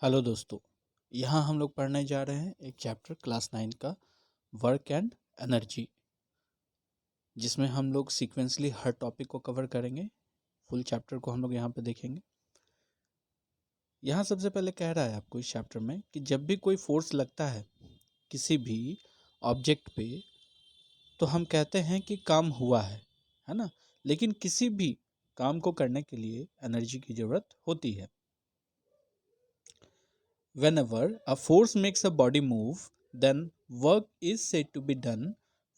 Hello दोस्तों। यहाँ हम लोग पढ़ने जा रहे हैं एक चैप्टर क्लास 9 का वर्क एंड एनर्जी, जिसमें हम लोग सीक्वेंसली हर टॉपिक को कवर करेंगे। फुल चैप्टर को हम लोग यहाँ पे देखेंगे। यहाँ सबसे पहले कह रहा है आपको इस चैप्टर में कि जब भी कोई फोर्स लगता है किसी भी ऑब्जेक्ट पे, तो हम कहते हैं कि काम हुआ है ना। लेकिन किसी भी काम को करने के लिए एनर्जी की ज़रूरत होती है। Whenever a force makes a body move, then work is said to be done.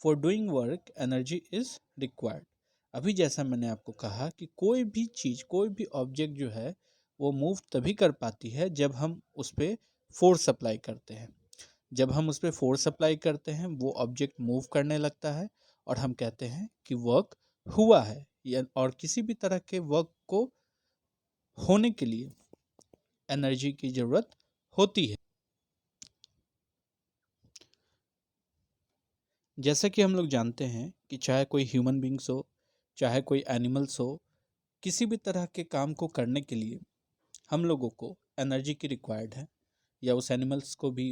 For doing work, energy is required. अभी जैसा मैंने आपको कहा कि कोई भी चीज़, कोई भी ऑब्जेक्ट जो है वो मूव तभी कर पाती है जब हम उस पर फोर्स अप्लाई करते हैं। जब हम उस पर फोर्स अप्लाई करते हैं वो ऑब्जेक्ट मूव करने लगता है और हम कहते हैं कि वर्क हुआ है। और किसी भी तरह के वर्क को होने के लिए एनर्जी की ज़रूरत होती है। जैसा कि हम लोग जानते हैं कि चाहे कोई ह्यूमन बींग्स हो, चाहे कोई एनिमल्स हो, किसी भी तरह के काम को करने के लिए हम लोगों को एनर्जी की रिक्वायर्ड है, या उस एनिमल्स को भी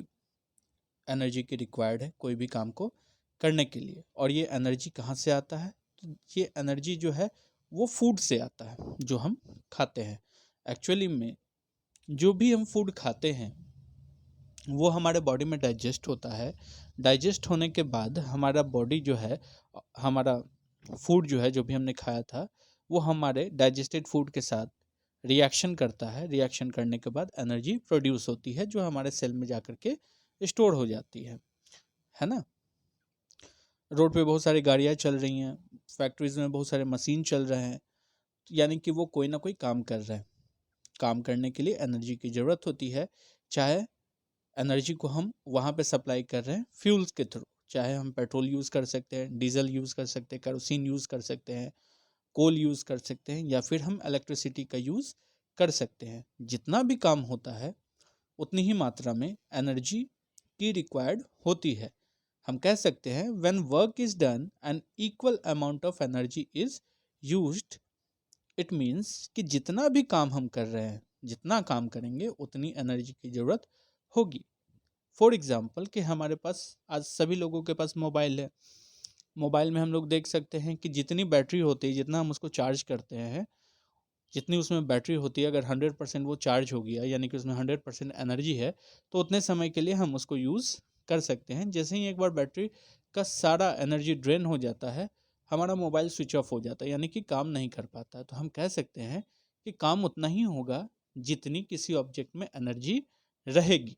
एनर्जी की रिक्वायर्ड है कोई भी काम को करने के लिए। और ये एनर्जी कहाँ से आता है? तो ये एनर्जी जो है वो फूड से आता है, जो हम खाते हैं। एक्चुअली में जो भी हम फूड खाते हैं वो हमारे बॉडी में डाइजेस्ट होता है। डाइजेस्ट होने के बाद हमारा बॉडी जो है, हमारा फूड जो है, जो भी हमने खाया था, वो हमारे डाइजेस्टेड फूड के साथ रिएक्शन करता है। रिएक्शन करने के बाद एनर्जी प्रोड्यूस होती है, जो हमारे सेल में जाकर के स्टोर हो जाती है ना। रोड पे बहुत सारी गाड़ियाँ चल रही हैं, फैक्ट्रीज में बहुत सारे मशीन चल रहे हैं, यानी कि वो कोई ना कोई काम कर रहे हैं। काम करने के लिए एनर्जी की ज़रूरत होती है। चाहे एनर्जी को हम वहाँ पे सप्लाई कर रहे हैं फ्यूल्स के थ्रू, चाहे हम पेट्रोल यूज़ कर सकते हैं, डीजल यूज़ कर सकते हैं, केरोसिन यूज़ कर सकते हैं, कोल यूज़ कर सकते हैं, या फिर हम इलेक्ट्रिसिटी का यूज़ कर सकते हैं। जितना भी काम होता है उतनी ही मात्रा में एनर्जी की रिक्वायर्ड होती है। हम कह सकते हैं when work is done an equal amount of energy is used. It means कि जितना भी काम हम कर रहे हैं, जितना काम करेंगे उतनी एनर्जी की ज़रूरत होगी। फॉर एग्जाम्पल कि हमारे पास आज सभी लोगों के पास मोबाइल है। मोबाइल में हम लोग देख सकते हैं कि जितनी बैटरी होती है, जितना हम उसको चार्ज करते हैं, जितनी उसमें बैटरी होती है, अगर 100% वो चार्ज हो गया, यानी कि उसमें 100% एनर्जी है, तो उतने समय के लिए हम उसको यूज़ कर सकते हैं। जैसे ही एक बार बैटरी का सारा एनर्जी ड्रेन हो जाता है, हमारा मोबाइल स्विच ऑफ हो जाता है, यानी कि काम नहीं कर पाता। तो हम कह सकते हैं कि काम उतना ही होगा जितनी किसी ऑब्जेक्ट में एनर्जी रहेगी।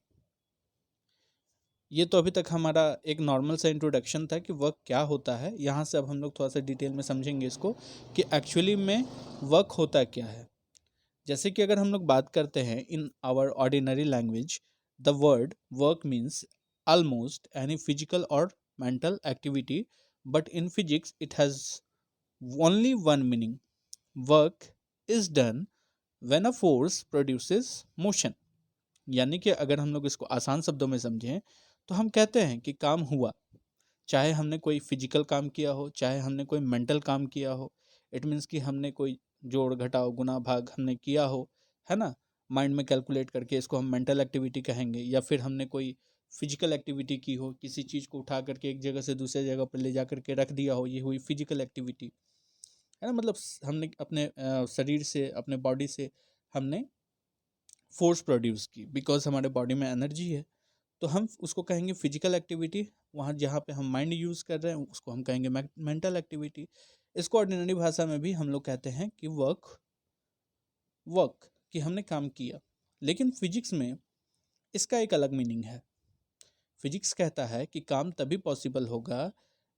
ये तो अभी तक हमारा एक नॉर्मल सा इंट्रोडक्शन था कि वर्क क्या होता है। यहाँ से अब हम लोग थोड़ा सा डिटेल में समझेंगे इसको कि एक्चुअली में वर्क होता क्या है। जैसे कि अगर हम लोग बात करते हैं in our ordinary language, the word work means almost any physical और mental activity, but in physics it has only one meaning. Work is done when a force produces motion. यानी कि अगर हम लोग इसको आसान शब्दों में समझें तो हम कहते हैं कि काम हुआ, चाहे हमने कोई फिजिकल काम किया हो, चाहे हमने कोई मेंटल काम किया हो। इट मीन्स कि हमने कोई जोड़ घटाव गुना भाग हमने किया हो, है ना। माइंड में कैलकुलेट करके इसको हम मेंटल एक्टिविटी कहेंगे। या फिर हमने कोई फिजिकल एक्टिविटी की हो, किसी चीज़ को उठा करके एक जगह से दूसरे जगह पर ले जा करके रख दिया हो, ये हुई फिजिकल एक्टिविटी, है ना। मतलब हमने अपने शरीर से, अपने बॉडी से हमने फोर्स प्रोड्यूस की, बिकॉज हमारे बॉडी में एनर्जी है, तो हम उसको कहेंगे फिजिकल एक्टिविटी। वहाँ जहाँ पे हम माइंड यूज़ कर रहे हैं उसको हम कहेंगे मेंटल एक्टिविटी। इसको ऑर्डिनरी भाषा में भी हम लोग कहते हैं कि वर्क, वर्क कि हमने काम किया। लेकिन फिजिक्स में इसका एक अलग मीनिंग है। फिजिक्स कहता है कि काम तभी पॉसिबल होगा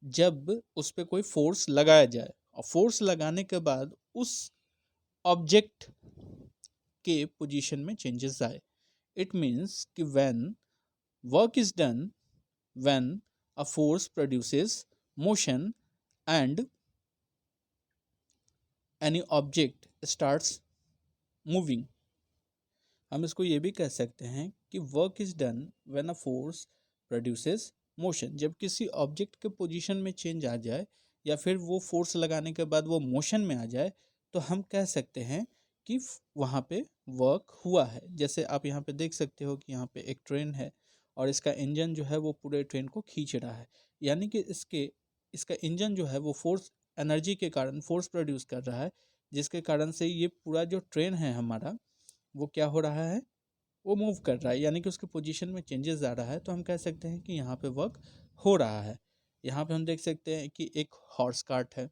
जब उस पर कोई फोर्स लगाया जाए, और फोर्स लगाने के बाद उस ऑब्जेक्ट के पोजीशन में चेंजेस आए। इट मीन्स कि when work is done when a force produces motion and any object starts moving। हम इसको ये भी कह सकते हैं कि work is done when a force produces motion. जब किसी ऑब्जेक्ट के पोजीशन में चेंज आ जाए, या फिर वो फोर्स लगाने के बाद वो मोशन में आ जाए, तो हम कह सकते हैं कि वहाँ पे वर्क हुआ है। जैसे आप यहाँ पे देख सकते हो कि यहाँ पे एक ट्रेन है और इसका इंजन जो है वो पूरे ट्रेन को खींच रहा है, यानी कि इसका इंजन जो है वो फोर्स एनर्जी के कारण फोर्स प्रोड्यूस कर रहा है, जिसके कारण से ये पूरा जो ट्रेन है हमारा वो क्या हो रहा है, वो मूव कर रहा है, यानी कि उसके पोजीशन में चेंजेस आ रहा है। तो हम कह सकते हैं कि यहाँ पे वर्क हो रहा है। यहाँ पे हम देख सकते हैं कि एक हॉर्स कार्ट है,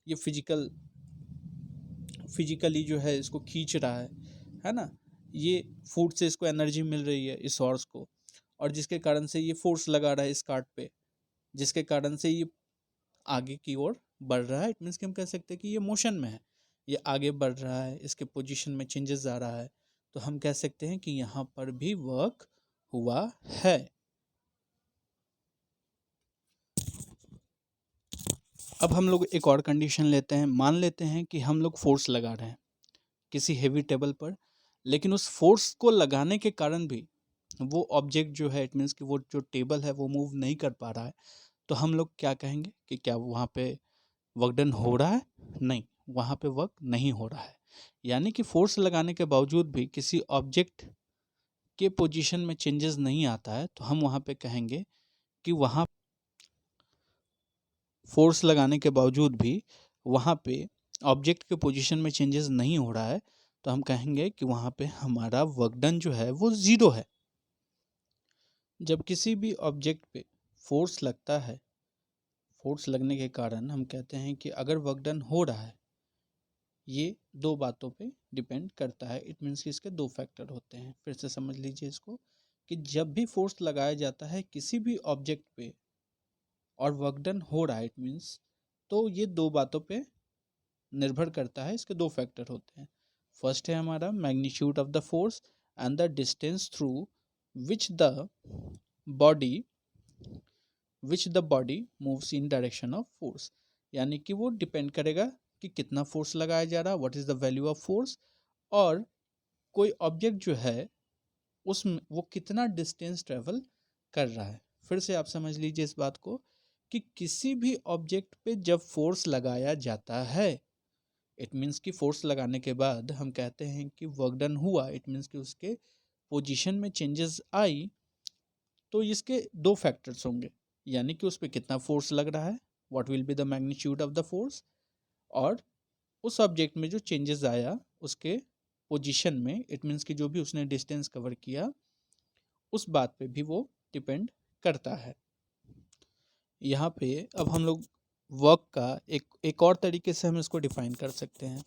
ये फिजिकली जो है इसको खींच रहा है ना। ये फूड से इसको एनर्जी मिल रही है इस हॉर्स को, और जिसके कारण से ये फोर्स लगा रहा है इस कार्ट पे, जिसके कारण से ये आगे की ओर बढ़ रहा है। इट मीन्स कि हम कह सकते हैं कि ये मोशन में है, ये आगे बढ़ रहा है, इसके पोजीशन में चेंजेस आ रहा है। तो हम कह सकते हैं कि यहाँ पर भी वर्क हुआ है। अब हम लोग एक और कंडीशन लेते हैं। मान लेते हैं कि हम लोग फोर्स लगा रहे हैं किसी हेवी टेबल पर, लेकिन उस फोर्स को लगाने के कारण भी वो ऑब्जेक्ट जो है, इट मीन्स कि वो जो टेबल है वो मूव नहीं कर पा रहा है। तो हम लोग क्या कहेंगे कि क्या वहाँ पे वर्क डन हो रहा है? नहीं, वहाँ पे वर्क नहीं हो रहा है। यानी कि फोर्स लगाने के बावजूद भी किसी ऑब्जेक्ट के पोजीशन में चेंजेस नहीं आता है, तो हम वहाँ पे कहेंगे कि वहाँ फोर्स लगाने के बावजूद भी वहाँ पे ऑब्जेक्ट के पोजीशन में चेंजेस नहीं हो रहा है, तो हम कहेंगे कि वहाँ पे हमारा वर्क डन जो है वो ज़ीरो है। जब किसी भी ऑब्जेक्ट पे फोर्स लगता है, फोर्स लगने के कारण हम कहते हैं कि अगर वर्क डन हो रहा है, ये दो बातों पे डिपेंड करता है। इट मीन्स कि इसके दो फैक्टर होते हैं। फिर से समझ लीजिए इसको, कि जब भी फोर्स लगाया जाता है किसी भी ऑब्जेक्ट पे और वर्क डन हो रहा है, इट मीन्स, तो ये दो बातों पे निर्भर करता है। इसके दो फैक्टर होते हैं। फर्स्ट है हमारा magnitude of the force and the distance through which the body moves in direction of force, यानी कि वो डिपेंड करेगा कि कितना फोर्स लगाया जा रहा है, what is the value of force, और कोई ऑब्जेक्ट जो है उसमें वो कितना डिस्टेंस ट्रेवल कर रहा है। फिर से आप समझ लीजिए इस बात को, कि किसी भी ऑब्जेक्ट पे जब फोर्स लगाया जाता है, इट मीन्स कि फोर्स लगाने के बाद हम कहते हैं कि वर्क डन हुआ, इट मीन्स कि उसके पोजीशन में चेंजेस आई, तो इसके दो फैक्टर्स होंगे, यानी कि उस पर कितना फोर्स लग रहा है, what will be the magnitude of the force, और उस ऑब्जेक्ट में जो चेंजेस आया उसके पोजीशन में, इट मीन्स कि जो भी उसने डिस्टेंस कवर किया, उस बात पे भी वो डिपेंड करता है। यहाँ पे अब हम लोग वर्क का एक और तरीके से हम इसको डिफाइन कर सकते हैं।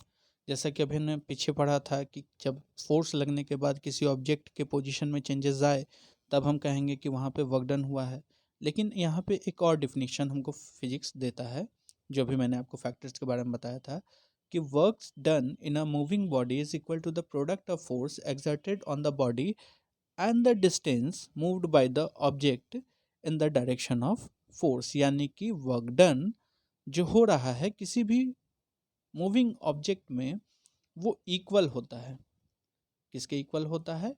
जैसा कि अभी हमने पीछे पढ़ा था कि जब फोर्स लगने के बाद किसी ऑब्जेक्ट के पोजीशन में चेंजेस आए, तब हम कहेंगे कि वहाँ पे वर्क डन हुआ है। लेकिन यहाँ पे एक और डिफिनीशन हमको फिजिक्स देता है, जो भी मैंने आपको फैक्टर्स के बारे में बताया था, कि work done in a moving body is equal to the product of force exerted on the body and the distance moved by the object in the direction of force. यानी कि वर्क डन जो हो रहा है किसी भी moving object में, वो इक्वल होता है। किसके इक्वल होता है?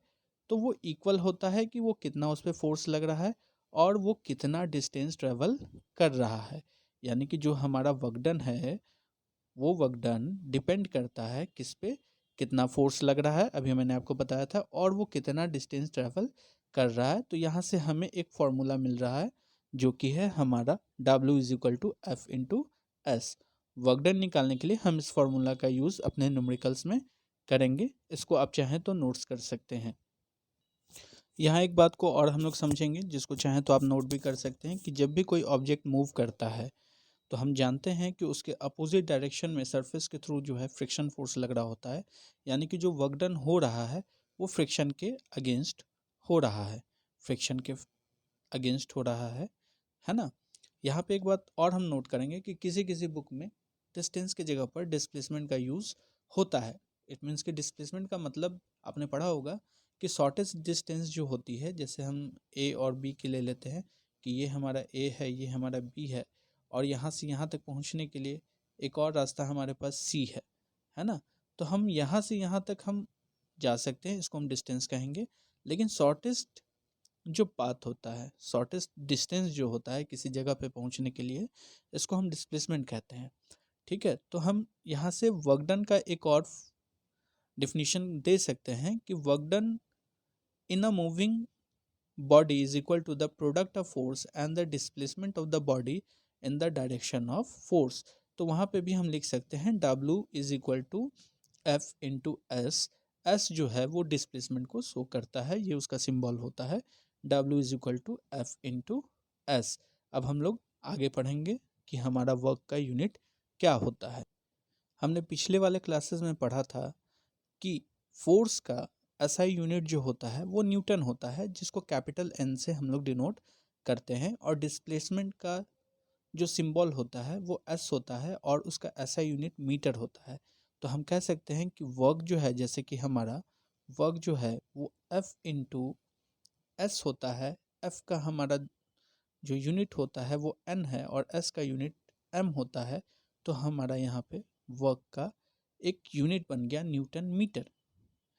तो वो इक्वल होता है कि वो कितना उस पर फोर्स लग रहा है और वो कितना डिस्टेंस ट्रेवल कर रहा है। यानी कि जो हमारा वर्क डन है, वो वर्क डन डिपेंड करता है किस पे, कितना फोर्स लग रहा है, अभी मैंने आपको बताया था, और वो कितना डिस्टेंस ट्रेवल कर रहा है। तो यहाँ से हमें एक फॉर्मूला मिल रहा है, जो कि है हमारा W is equal to F into S. Work done निकालने के लिए हम इस फॉर्मूला का यूज़ अपने न्यूमेरिकल्स में करेंगे। इसको आप चाहें तो नोट्स कर सकते हैं। यहाँ एक बात को और हम लोग समझेंगे, जिसको चाहें तो आप नोट भी कर सकते हैं, कि जब भी कोई ऑब्जेक्ट मूव करता है, तो हम जानते हैं कि उसके अपोजिट डायरेक्शन में सरफेस के थ्रू जो है फ्रिक्शन फोर्स लग रहा होता है। यानी कि जो वर्क डन हो रहा है वो फ्रिक्शन के अगेंस्ट हो रहा है, फ्रिक्शन के अगेंस्ट हो रहा है ना। यहाँ पे एक बात और हम नोट करेंगे कि किसी किसी बुक में डिस्टेंस की जगह पर डिस्प्लेसमेंट का यूज़ होता है। इट मीन्स कि डिस्प्लेसमेंट का मतलब आपने पढ़ा होगा कि शॉर्टेस्ट डिस्टेंस जो होती है, जैसे हम ए और बी के ले लेते हैं, कि ये हमारा ए है, ये हमारा बी है, और यहाँ से यहाँ तक पहुँचने के लिए एक और रास्ता हमारे पास सी है ना। तो हम यहाँ से यहाँ तक हम जा सकते हैं, इसको हम डिस्टेंस कहेंगे। लेकिन शॉर्टेस्ट जो पाथ होता है, शॉर्टेस्ट डिस्टेंस जो होता है किसी जगह पे पहुंचने के लिए, इसको हम डिस्प्लेसमेंट कहते हैं। ठीक है, तो हम यहाँ से वर्क डन का एक और डिफिनीशन दे सकते हैं कि work done in a moving body is equal to the product of force and the displacement of the body in the direction of force। तो वहाँ पे भी हम लिख सकते हैं W is equal to F into S। S जो है वो डिस्प्लेसमेंट को शो करता है, ये उसका सिंबल होता है। W is equal to F into S। अब हम लोग आगे पढ़ेंगे कि हमारा वर्क का यूनिट क्या होता है। हमने पिछले वाले क्लासेस में पढ़ा था कि फोर्स का एसआई यूनिट जो होता है वो न्यूटन होता है, जिसको कैपिटल एन से हम लोग डिनोट करते हैं, और डिस्प्लेसमेंट का जो सिंबल होता है वो एस होता है और उसका एसआई यूनिट मीटर होता है। तो हम कह सकते हैं कि वर्क जो है, जैसे कि हमारा वर्क जो है वो एफ इंटू एस होता है। एफ का हमारा जो यूनिट होता है वो एन है और एस का यूनिट एम होता है। तो हमारा यहाँ पे वर्क का एक यूनिट बन गया न्यूटन मीटर,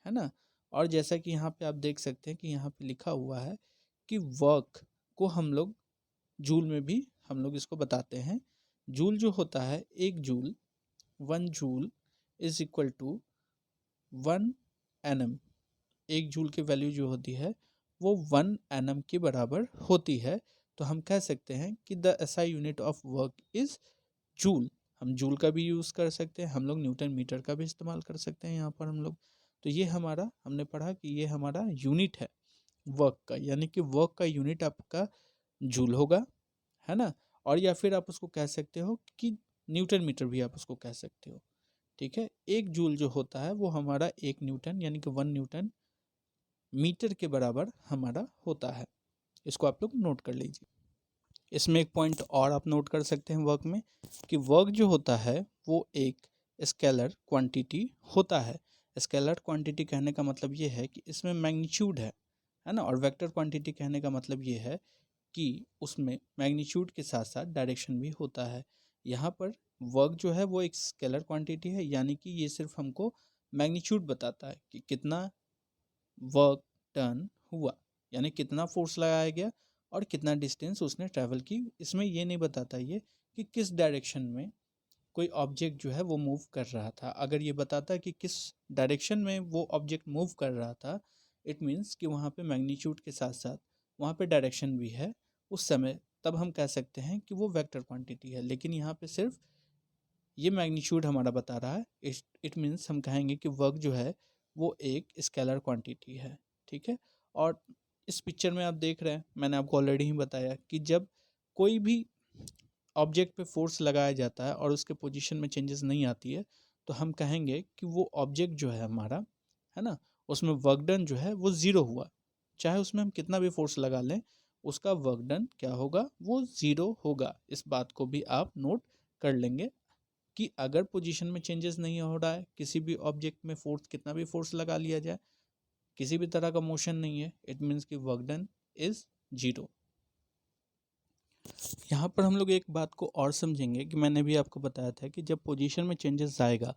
है ना। और जैसा कि यहाँ पे आप देख सकते हैं कि यहाँ पे लिखा हुआ है कि वर्क को हम लोग जूल में भी हम लोग इसको बताते हैं। जूल जो होता है, एक joule, 1 joule is equal to 1 NM। एक जूल की वैल्यू जो होती है वो 1 NM के बराबर होती है। तो हम कह सकते हैं कि the SI unit of work is joule. हम जूल का भी यूज़ कर सकते हैं, हम लोग न्यूटन मीटर का भी इस्तेमाल कर सकते हैं यहाँ पर हम लोग। तो ये हमारा, हमने पढ़ा कि ये हमारा यूनिट है वर्क का, यानी कि वर्क का यूनिट आपका जूल होगा, है ना। और या फिर आप उसको कह सकते हो कि न्यूटन मीटर भी आप उसको कह सकते हो, ठीक है। एक जूल जो होता है वो हमारा 1 न्यूटन यानी कि 1 न्यूटन मीटर के बराबर हमारा होता है। इसको आप लोग नोट कर लीजिए। इसमें एक पॉइंट और आप नोट कर सकते हैं वर्क में, कि वर्क जो होता है वो एक स्केलर क्वांटिटी होता है। स्केलर क्वांटिटी कहने का मतलब ये है कि इसमें मैग्नीट्यूड है ना। और वेक्टर क्वांटिटी कहने का मतलब ये है कि उसमें मैग्नीट्यूड के साथ साथ डायरेक्शन भी होता है। यहाँ पर वर्क जो है वो एक स्केलर क्वांटिटी है, यानी कि ये सिर्फ हमको मैग्नीट्यूड बताता है कि कितना वर्क डन हुआ, यानी कितना फोर्स लगाया गया और कितना डिस्टेंस उसने ट्रैवल की। इसमें ये नहीं बताता ये कि किस डायरेक्शन में कोई ऑब्जेक्ट जो है वो मूव कर रहा था। अगर ये बताता कि किस डायरेक्शन में वो ऑब्जेक्ट मूव कर रहा था, इट मीन्स कि वहाँ पे मैग्नीट्यूड के साथ साथ वहाँ पे डायरेक्शन भी है उस समय, तब हम कह सकते हैं कि वो वेक्टर क्वांटिटी है। लेकिन यहाँ पे सिर्फ ये मैग्नीट्यूड हमारा बता रहा है, इट मीन्स हम कहेंगे कि वर्क जो है वो एक स्केलर क्वांटिटी है, ठीक है। और इस पिक्चर में आप देख रहे हैं, मैंने आपको ऑलरेडी ही बताया कि जब कोई भी ऑब्जेक्ट पे फोर्स लगाया जाता है और उसके पोजीशन में चेंजेस नहीं आती है, तो हम कहेंगे कि वो ऑब्जेक्ट जो है हमारा, है ना, उसमें वर्क डन जो है वो ज़ीरो हुआ। चाहे उसमें हम कितना भी फोर्स लगा लें, उसका वर्क डन क्या होगा, वो ज़ीरो होगा। इस बात को भी आप नोट कर लेंगे कि अगर पोजीशन में चेंजेस नहीं हो रहा है, किसी भी ऑब्जेक्ट में फोर्स, कितना भी फोर्स लगा लिया जाए, किसी भी तरह का मोशन नहीं है, इट मीन्स कि वर्क डन इज जीरो। यहाँ पर हम लोग एक बात को और समझेंगे कि मैंने भी आपको बताया था कि जब पोजीशन में चेंजेस आएगा,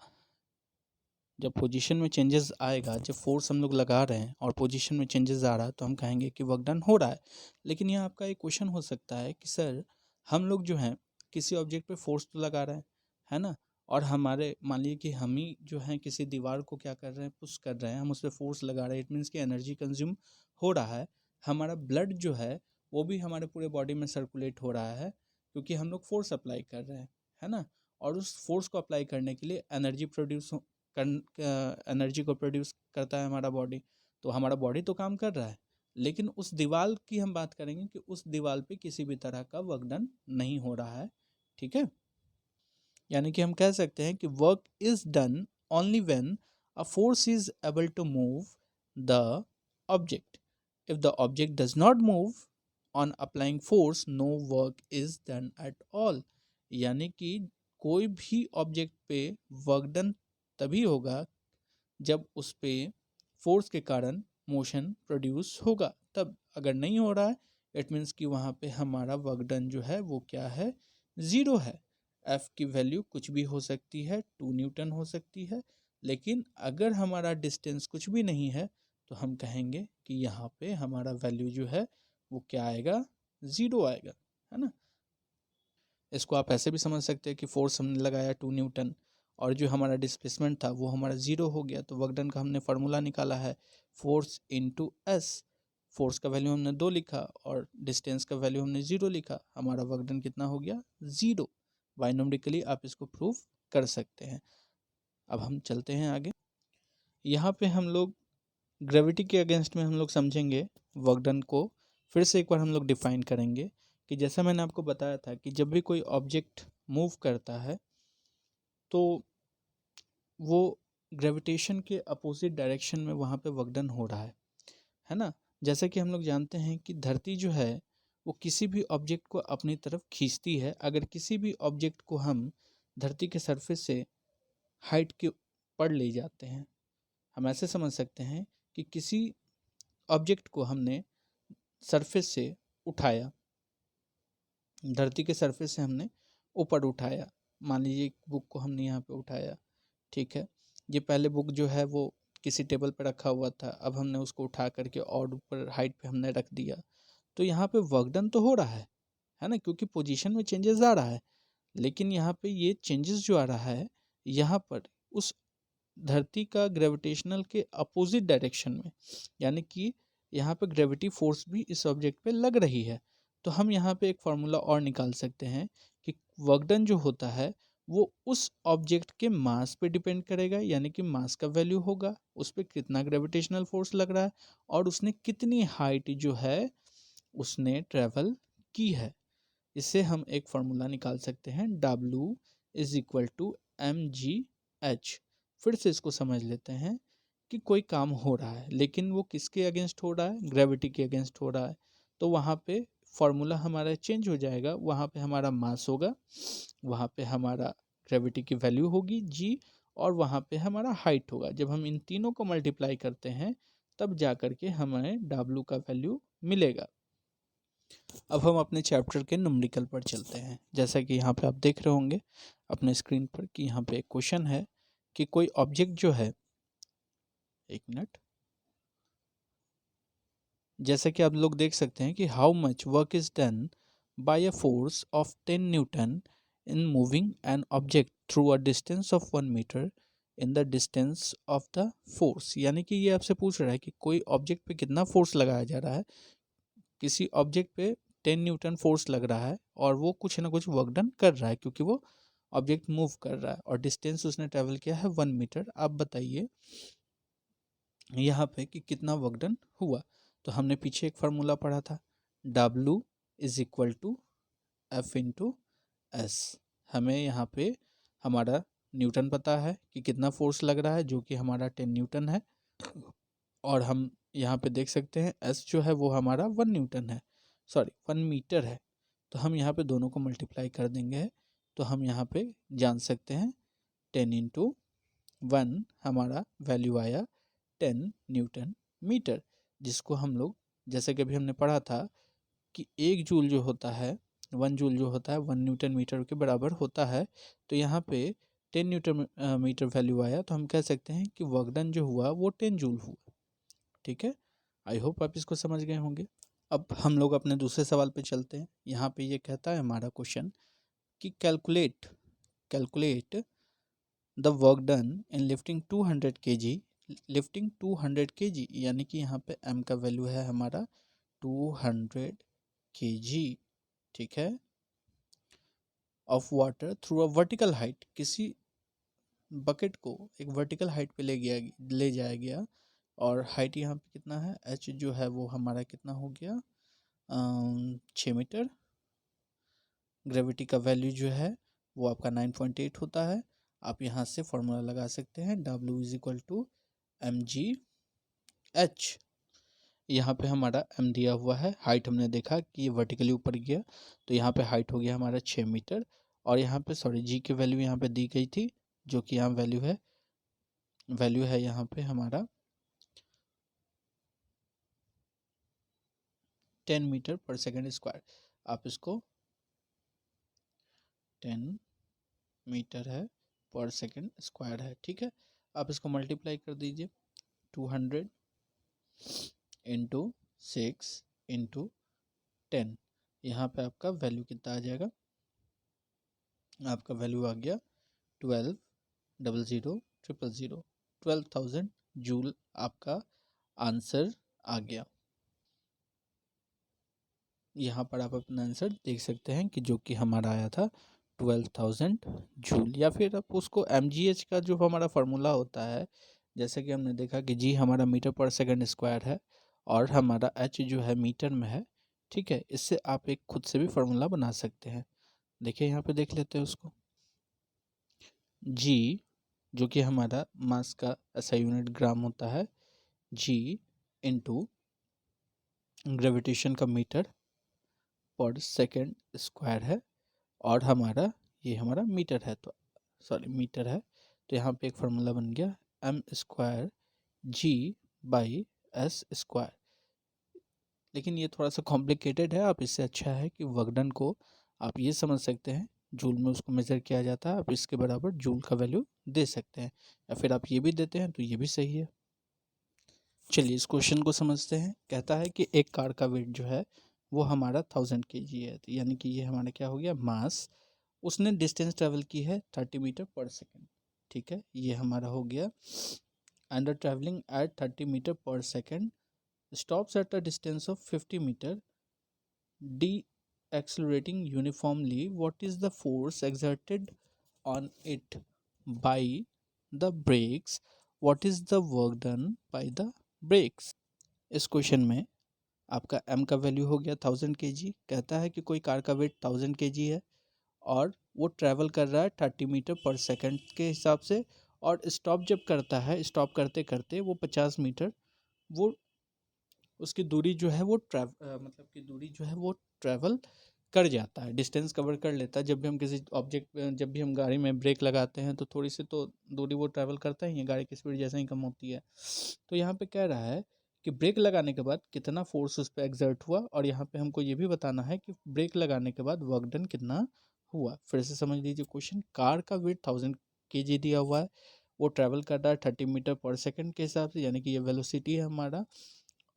जब पोजीशन में चेंजेस आएगा, जब फोर्स हम लोग लगा रहे हैं और पोजीशन में चेंजेस आ रहा है, तो हम कहेंगे कि वर्क डन हो रहा है। लेकिन यहाँ आपका एक क्वेश्चन हो सकता है कि सर, हम लोग जो हैं किसी ऑब्जेक्ट पे फोर्स तो लगा रहे हैं, है ना, और हमारे, मान लीजिए कि हम ही जो हैं किसी दीवार को क्या कर रहे हैं, पुश कर रहे हैं, हम उस पर फोर्स लगा रहे हैं, इट मीन्स कि एनर्जी कंज्यूम हो रहा है। हमारा ब्लड जो है वो भी हमारे पूरे बॉडी में सर्कुलेट हो रहा है, क्योंकि हम लोग फोर्स अप्लाई कर रहे हैं, है ना। और उस फोर्स को अप्लाई करने के लिए एनर्जी प्रोड्यूस एनर्जी को प्रोड्यूस करता है हमारा बॉडी। तो हमारा बॉडी तो काम कर रहा है, लेकिन उस दीवार की हम बात करेंगे कि उस दीवार पे किसी भी तरह का वर्क डन नहीं हो रहा है, ठीक है। यानी कि हम कह सकते हैं कि work is done only when a force is able to move the object. If the object does not move on applying force, no work is done at all. यानी कि कोई भी ऑब्जेक्ट पे वर्क डन तभी होगा जब उस पे फोर्स के कारण मोशन प्रोड्यूस होगा, तब। अगर नहीं हो रहा है, इट मीन्स कि वहाँ पे हमारा वर्क डन जो है वो क्या है, ज़ीरो है। एफ की वैल्यू कुछ भी हो सकती है, 2 न्यूटन हो सकती है, लेकिन अगर हमारा डिस्टेंस कुछ भी नहीं है, तो हम कहेंगे कि यहाँ पे हमारा वैल्यू जो है वो क्या आएगा, ज़ीरो आएगा, है ना। इसको आप ऐसे भी समझ सकते हैं कि फोर्स हमने लगाया 2 न्यूटन और जो हमारा डिस्प्लेसमेंट था वो हमारा 0 हो गया। तो वर्क डन का हमने फार्मूला निकाला है फोर्स इंटू एस। फोर्स का वैल्यू हमने 2 लिखा और डिस्टेंस का वैल्यू हमने 0 लिखा। हमारा वर्क डन कितना हो गया? 0। बायोनोमेट्रिकली आप इसको प्रूव कर सकते हैं। अब हम चलते हैं आगे। यहाँ पे हम लोग ग्रेविटी के अगेंस्ट में हम लोग समझेंगे वर्क डन को। फिर से एक बार हम लोग डिफाइन करेंगे कि जैसा मैंने आपको बताया था कि जब भी कोई ऑब्जेक्ट मूव करता है तो वो ग्रेविटेशन के अपोजिट डायरेक्शन में वहाँ पे वर्क डन हो रहा है ना। जैसा कि हम लोग जानते हैं कि धरती जो है वो किसी भी ऑब्जेक्ट को अपनी तरफ खींचती है। अगर किसी भी ऑब्जेक्ट को हम धरती के सरफेस से हाइट के ऊपर ले जाते हैं, हम ऐसे समझ सकते हैं कि किसी ऑब्जेक्ट को हमने सरफेस से उठाया, धरती के सरफेस से हमने ऊपर उठाया। मान लीजिए एक बुक को हमने यहाँ पे उठाया, ठीक है। ये पहले बुक जो है वो किसी टेबल पर रखा हुआ था, अब हमने उसको उठा करके और ऊपर हाइट पे हमने रख दिया। तो यहाँ पे वर्क डन तो हो रहा है ना, क्योंकि पोजीशन में चेंजेस आ रहा है। लेकिन यहाँ पे ये चेंजेस जो आ रहा है यहाँ पर उस धरती का ग्रेविटेशनल के अपोजिट डायरेक्शन में, यानी कि यहाँ पे ग्रेविटी फोर्स भी इस ऑब्जेक्ट पे लग रही है। तो हम यहाँ पे एक फार्मूला और निकाल सकते हैं कि वर्क डन जो होता है वो उस ऑब्जेक्ट के मास पे डिपेंड करेगा, यानी कि मास का वैल्यू होगा, उस पर कितना ग्रेविटेशनल फोर्स लग रहा है और उसने कितनी हाइट जो है उसने ट्रेवल की है। इससे हम एक फार्मूला निकाल सकते हैं W is equal to mgh। फिर से इसको समझ लेते हैं कि कोई काम हो रहा है लेकिन वो किसके अगेंस्ट हो रहा है? ग्रेविटी के अगेंस्ट हो रहा है। तो वहाँ पे फार्मूला हमारा चेंज हो जाएगा, वहाँ पे हमारा मास होगा, वहाँ पे हमारा ग्रेविटी की वैल्यू होगी g, और वहाँ पे हमारा हाइट होगा। जब हम इन तीनों को मल्टीप्लाई करते हैं तब जा कर के हमें W का वैल्यू मिलेगा। अब हम अपने चैप्टर के न्यूमेरिकल पर चलते हैं। जैसा कि यहाँ पे आप देख रहे होंगे अपने स्क्रीन पर कि यहाँ पे एक क्वेश्चन है कि कोई ऑब्जेक्ट जो है, एक मिनट, जैसा कि आप लोग देख सकते हैं कि how much work is done by a force of 10 newton in moving an object through a distance of 1 metre in the distance of the force. यानी कि ये आपसे पूछ रहा है कि कोई ऑब्जेक्ट पे कितना फोर्स लगाया जा रहा है। किसी ऑब्जेक्ट पे 10 न्यूटन फोर्स लग रहा है और वो कुछ ना कुछ वर्क डन कर रहा है क्योंकि वो ऑब्जेक्ट मूव कर रहा है और डिस्टेंस उसने ट्रेवल किया है 1 मीटर। आप बताइए यहाँ पे कि कितना वर्क डन हुआ। तो हमने पीछे एक फार्मूला पढ़ा था, W is equal to F into S. हमें यहाँ पे हमारा न्यूटन पता है कि कितना फोर्स लग रहा है, जो कि हमारा 10 न्यूटन है, और हम यहाँ पे देख सकते हैं एस जो है वो हमारा 1 न्यूटन है, सॉरी 1 मीटर है। तो हम यहाँ पे दोनों को मल्टीप्लाई कर देंगे तो हम यहाँ पे जान सकते हैं 10 इंटू 1 हमारा वैल्यू आया 10 न्यूटन मीटर, जिसको हम लोग जैसे कि अभी हमने पढ़ा था कि 1 जूल जो होता है, 1 जूल जो होता है 1 न्यूटन मीटर के बराबर होता है। तो यहाँ पे 10 न्यूटन मीटर वैल्यू आया तो हम कह सकते हैं कि वर्क डन जो हुआ वो 10 जूल हुआ। ठीक है, आई होप आप इसको समझ गए होंगे। अब हम लोग अपने दूसरे सवाल पे चलते हैं। यहाँ पे ये कहता है हमारा क्वेश्चन कि calculate the work done in lifting 200 kg, lifting 200 kg, यानी कि यहाँ पे m का वैल्यू है हमारा 200 kg, ठीक है, of water through a vertical height. किसी बकेट को एक वर्टिकल हाइट पे ले जाया गया और हाइट यहाँ पे कितना है, h जो है वो हमारा कितना हो गया 6 मीटर। ग्रेविटी का वैल्यू जो है वो आपका 9.8 होता है। आप यहाँ से फॉर्मूला लगा सकते हैं W is equal to mgh। यहाँ पे हमारा m दिया हुआ है, हाइट हमने देखा कि ये वर्टिकली ऊपर गया तो यहाँ पे हाइट हो गया हमारा 6 मीटर, और यहाँ पे सॉरी g की वैल्यू यहाँ पे दी गई थी जो कि यहाँ वैल्यू है यहाँ पे हमारा 10 मीटर पर सेकेंड स्क्वायर। आप इसको 10 मीटर है पर सेकेंड स्क्वायर है, ठीक है। आप इसको मल्टीप्लाई कर दीजिए 200 इंटू 6 इंटू 10। यहाँ पे आपका वैल्यू कितना आ जाएगा, आपका वैल्यू आ गया 12 000000 12,000 जूल आपका आंसर आ गया। यहाँ पर आप अपना आंसर देख सकते हैं कि जो कि हमारा आया था 12,000 जूल। या फिर आप उसको mgh का जो हमारा फार्मूला होता है, जैसे कि हमने देखा कि जी हमारा मीटर पर सेकंड स्क्वायर है और हमारा h जो है मीटर में है, ठीक है। इससे आप एक खुद से भी फार्मूला बना सकते हैं। देखिए यहाँ पे देख लेते हैं उसको। जी जो कि हमारा मास का SI यूनिट ग्राम होता है, जी इंटू ग्रेविटेशन का मीटर पर सेकंड स्क्वायर है और हमारा ये हमारा मीटर है, तो सॉरी मीटर है, तो यहाँ पे एक फार्मूला बन गया m square G by S square. लेकिन ये थोड़ा सा कॉम्प्लिकेटेड है, आप इससे अच्छा है कि वर्क डन को आप ये समझ सकते हैं, जूल में उसको मेज़र किया जाता है, आप इसके बराबर जूल का वैल्यू दे सकते हैं, या फिर आप ये भी देते हैं तो ये भी सही है। चलिए इस क्वेश्चन को समझते हैं। कहता है कि एक कार का वेट जो है वो हमारा 1000 kg है, तो यानी कि ये हमारा क्या हो गया, मास। उसने डिस्टेंस ट्रेवल की है 30 मीटर पर सेकेंड, ठीक है, ये हमारा हो गया। Under travelling at 30 metre per second stops at a distance of 50 metre de accelerating uniformly, what is the force exerted on it by the brakes, what is the work done by the brakes। इस question में आपका m का value हो गया 1000 kg। कहता है कि कोई कार का वेट 1000 kg है और वो ट्रैवल कर रहा है 30 मीटर पर सेकंड के हिसाब से, और स्टॉप जब करता है, स्टॉप करते करते वो 50 मीटर वो उसकी दूरी जो है वो मतलब कि दूरी जो है वो ट्रैवल कर जाता है, डिस्टेंस कवर कर लेता है। जब भी हम किसी ऑब्जेक्ट, जब भी हम गाड़ी में ब्रेक लगाते हैं तो थोड़ी सी तो दूरी वो ट्रैवल करता ही है, गाड़ी की स्पीड जैसे ही कम होती है। तो यहाँ पे कह रहा है कि ब्रेक लगाने के बाद कितना फोर्स उस पर एग्जर्ट हुआ, और यहाँ पे हमको ये भी बताना है कि ब्रेक लगाने के बाद वर्क डन कितना हुआ। फिर से समझ लीजिए क्वेश्चन। कार का वेट 1000 kg दिया हुआ है, वो ट्रैवल कर रहा है 30 मीटर पर सेकंड के हिसाब से, यानी कि ये वेलोसिटी है हमारा,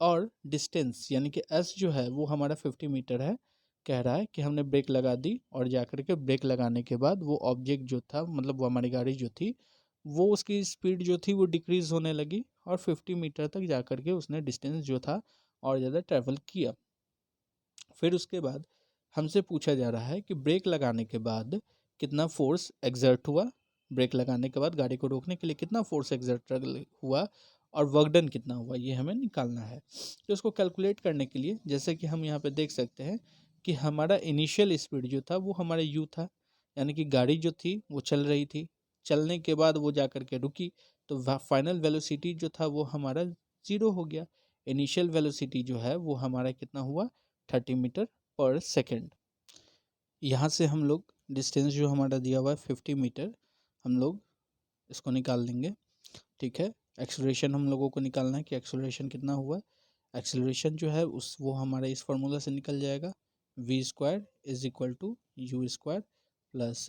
और डिस्टेंस यानी कि एस जो है वो हमारा 50 मीटर है। कह रहा है कि हमने ब्रेक लगा दी और जाकर के ब्रेक लगाने के बाद वो ऑब्जेक्ट जो था, मतलब वो हमारी गाड़ी जो थी, वो उसकी स्पीड जो थी वो डिक्रीज़ होने लगी और 50 मीटर तक जाकर के उसने डिस्टेंस जो था और ज़्यादा ट्रैवल किया। फिर उसके बाद हमसे पूछा जा रहा है कि ब्रेक लगाने के बाद कितना फोर्स एग्जर्ट हुआ, ब्रेक लगाने के बाद गाड़ी को रोकने के लिए कितना फोर्स एग्जर्ट हुआ और वर्क डन कितना हुआ, ये हमें निकालना है। तो इसको कैलकुलेट करने के लिए जैसे कि हम यहाँ पे देख सकते हैं कि हमारा इनिशियल स्पीड जो था वो हमारा यू था, यानी कि गाड़ी जो थी वो चल रही थी, चलने के बाद वो जा कर के रुकी, तो फाइनल वेलोसिटी जो था वो हमारा ज़ीरो हो गया। इनिशियल वेलोसिटी जो है वो हमारा कितना हुआ, 30 मीटर पर सेकेंड। यहाँ से हम लोग डिस्टेंस जो हमारा दिया हुआ है 50 मीटर, हम लोग इसको निकाल लेंगे, ठीक है। एक्सेलरेशन हम लोगों को निकालना है कि एक्सेलरेशन कितना हुआ। एक्सेलरेशन जो है उस वो हमारा इस फार्मूला से निकल जाएगा, V square is equal to U square plus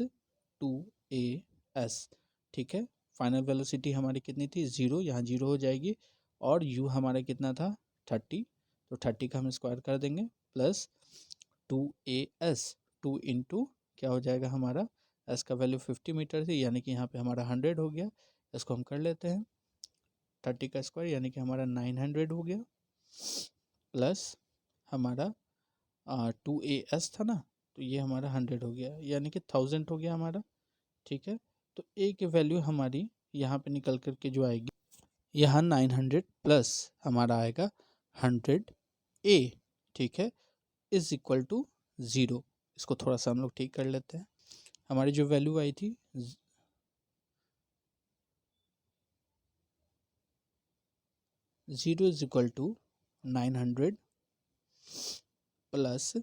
2as, ठीक है। फाइनल वेलोसिटी हमारी कितनी थी, ज़ीरो, यहाँ जीरो हो जाएगी, और u हमारा कितना था 30, तो 30 का हम स्क्वायर कर देंगे प्लस 2as, 2 इंटू क्या हो जाएगा हमारा, s का वैल्यू 50 मीटर थी, यानी कि यहाँ पे हमारा 100 हो गया। इसको हम कर लेते हैं 30 का स्क्वायर, यानी कि हमारा 900 हो गया, प्लस हमारा 2as था ना, तो ये हमारा 100 हो गया, यानी कि 1000 हो गया हमारा, ठीक है। तो ए की वैल्यू हमारी यहाँ पे निकल करके जो आएगी, यहाँ 900 प्लस हमारा आएगा 100a, ठीक है, इज इक्वल टू ज़ीरो। इसको थोड़ा सा हम लोग ठीक कर लेते हैं। हमारी जो वैल्यू आई थी, zero is equal to 900 plus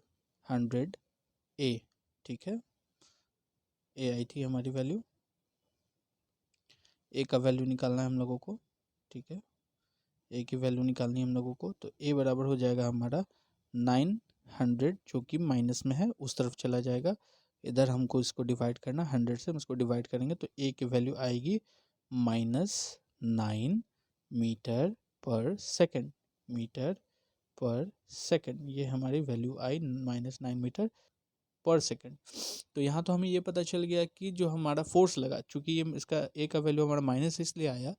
100a, ठीक है। ए आई थी हमारी वैल्यू, ए का वैल्यू निकालना है हम लोगों को, ठीक है। ए की वैल्यू निकालनी है हम लोगों को, तो ए बराबर हो जाएगा हमारा 900, जो कि माइनस में है उस तरफ चला जाएगा, इधर हमको इसको डिवाइड करना, 100 से हम इसको डिवाइड करेंगे तो ए की वैल्यू आएगी -9 मीटर पर सेकंड, मीटर पर सेकंड, ये हमारी वैल्यू आई -9 मीटर पर सेकेंड। तो यहाँ तो हमें ये पता चल गया कि जो हमारा फोर्स लगा, चूँकि ये इसका ए का वैल्यू हमारा माइनस इसलिए आया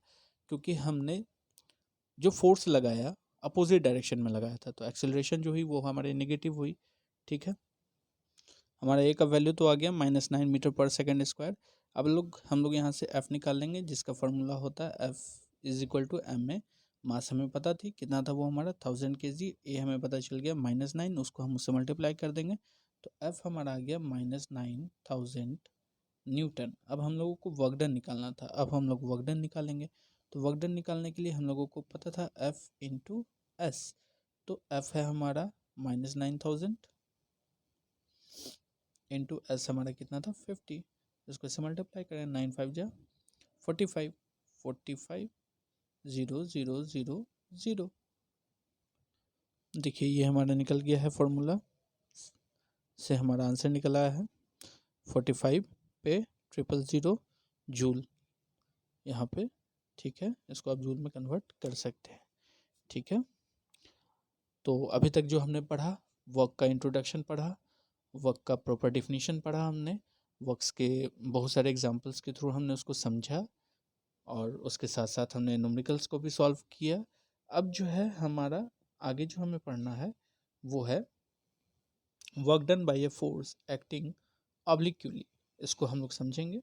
क्योंकि हमने जो फोर्स लगाया अपोजिट डायरेक्शन में लगाया था, तो एक्सेलरेशन जो हुई वो हमारे नेगेटिव हुई। ठीक है, हमारा ए का वैल्यू तो आ गया -9 मीटर पर सेकेंड स्क्वायर। अब हम लोग यहाँ से एफ निकाल लेंगे, जिसका फार्मूला होता है F is equal to M A. Mass हमें पता थी कितना था, वो हमारा 1000 kg। ए हमें पता चल गया -9, उसको हम उससे मल्टीप्लाई कर देंगे तो एफ हमारा आ गया -9000 न्यूटन। अब हम लोगों को वर्क डन निकालना था, अब हम लोग वर्क डन निकालेंगे। तो वर्क डन निकालने के लिए हम लोगों को पता था एफ इंटू एस। तो एफ है हमारा -9000 इंटू एस हमारा कितना था 50। इसको इससे मल्टीप्लाई करें, 9 5 जा 45, 45 0 0 0 0। देखिए ये हमारा निकल गया है, फॉर्मूला से हमारा आंसर निकल आया है 45 पे 000 जूल यहाँ पे। ठीक है, इसको आप जूल में कन्वर्ट कर सकते हैं। ठीक है, तो अभी तक जो हमने पढ़ा, वर्क का इंट्रोडक्शन पढ़ा, वर्क का प्रॉपर डिफिनीशन पढ़ा हमने, वर्क्स के बहुत सारे एग्जांपल्स के थ्रू हमने उसको समझा, और उसके साथ साथ हमने न्यूमेरिकल्स को भी सॉल्व किया। अब जो है हमारा आगे जो हमें पढ़ना है वो है work done by a force acting obliquely. इसको हम लोग समझेंगे।